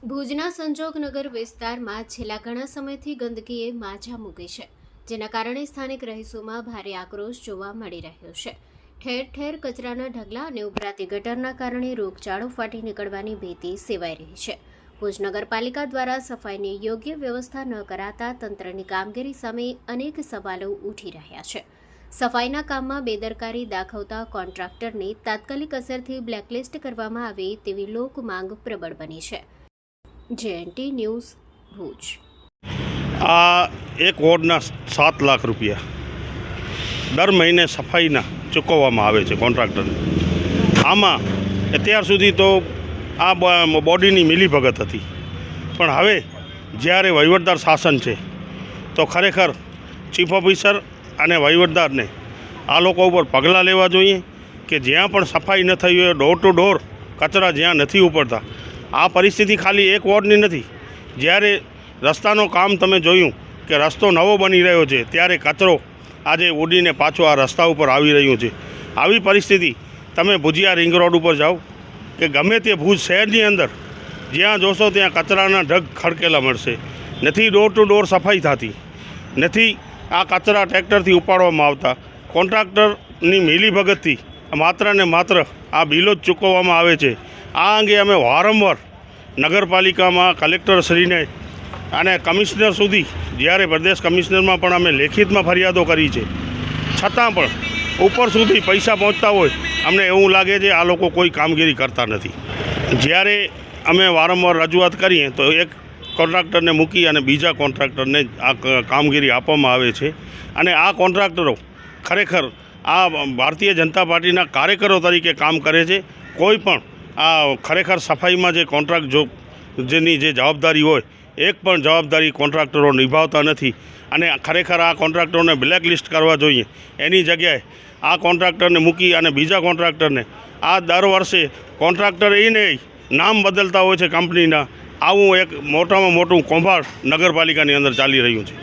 ભુજના સંજોગનગર વિસ્તારમાં છેલ્લા ઘણા સમયથી ગંદકીએ માજા મૂકી છે, જેના કારણે સ્થાનિક રહીશોમાં ભારે આક્રોશ જોવા મળી રહ્યો છે. ઠેર ઠેર કચરાના ઢગલા અને ઉભરાતી ગટરના કારણે રોગચાળો ફાટી નીકળવાની ભીતિ સેવાઈ રહી છે. ભુજ નગરપાલિકા દ્વારા સફાઈની યોગ્ય વ્યવસ્થા ન કરાતા તંત્રની કામગીરી સામે અનેક સવાલો ઉઠી રહ્યા છે. સફાઈના કામમાં બેદરકારી દાખવતા કોન્ટ્રાક્ટરને તાત્કાલિક અસરથી બ્લેકલિસ્ટ કરવામાં આવે તેવી લોક માંગ પ્રબળ બની છે. JNT news Bhuj. આ એક વોર્ડના 7 લાખ રૂપિયા દર મહિને સફાઈના ચૂકવવામાં આવે છે કોન્ટ્રાક્ટરને. આમાં અત્યાર સુધી તો આ બોડીની મિલીભગત હતી, પણ હવે જ્યારે વહીવટદાર શાસન છે તો ખરેખર ચીફ ઓફિસર અને વહીવટદારને આ લોકો ઉપર પગલાં લેવા જોઈએ કે જ્યાં પણ સફાઈ ન થઈ હોય, ડોર ટુ ડોર કચરા જ્યાં નથી ઉપડતા. આ પરિસ્થિતિ ખાલી એક વોર્ડની નથી. જ્યારે રસ્તાનું કામ તમે જોયું કે રસ્તો નવો બની રહ્યો છે ત્યારે કચરો આજે ઉડીને પાછો આ રસ્તા ઉપર આવી રહ્યું છે. આવી પરિસ્થિતિ તમે ભુજિયા રિંગ રોડ ઉપર જાઓ કે ગમે તે ભુજ શહેરની અંદર જ્યાં જોશો ત્યાં કચરાના ઢગ ખડકેલા મળશે. નથી ડોર ટુ ડોર સફાઈ થતી, નથી આ કચરા ટ્રેક્ટરથી ઉપાડવામાં આવતા. કોન્ટ્રાક્ટરની મિલીભગતથી માત્ર ને માત્ર આ બિલો જ ચૂકવવામાં આવે છે. આ અંગે અમે વારંવાર નગરપાલિકામાં કલેક્ટરશ્રીને અને કમિશનર સુધી, જ્યારે પ્રદેશ કમિશનરમાં પણ અમે લેખિતમાં ફરિયાદો કરી છે, છતાં પણ ઉપર સુધી પૈસા પહોંચતા હોય અમને એવું લાગે છે આ લોકો કોઈ કામગીરી કરતા નથી. જ્યારે અમે વારંવાર રજૂઆત કરીએ તો એક કોન્ટ્રાક્ટરને મૂકી અને બીજા કોન્ટ્રાક્ટરને આ કામગીરી આપવામાં આવે છે. અને આ કોન્ટ્રાક્ટરો ખરેખર આ ભારતીય જનતા પાર્ટીના કાર્યકરો તરીકે કામ કરે છે. કોઈ પણ આ ખરેખર સફાઈમાં જે કોન્ટ્રાક્ટ જેની જે જવાબદારી હોય એક પણ જવાબદારી કોન્ટ્રાક્ટરો નિભાવતા નથી. અને ખરેખર આ કોન્ટ્રાક્ટરોને બ્લેકલિસ્ટ કરવા જોઈએ. એની જગ્યાએ આ કોન્ટ્રાક્ટરને મૂકી અને બીજા કોન્ટ્રાક્ટરને આ દર વર્ષે કોન્ટ્રાક્ટર એને નામ બદલતા હોય છે કંપનીના. આવું એક મોટામાં મોટું કૌભાંડ નગરપાલિકાની અંદર ચાલી રહ્યું છે.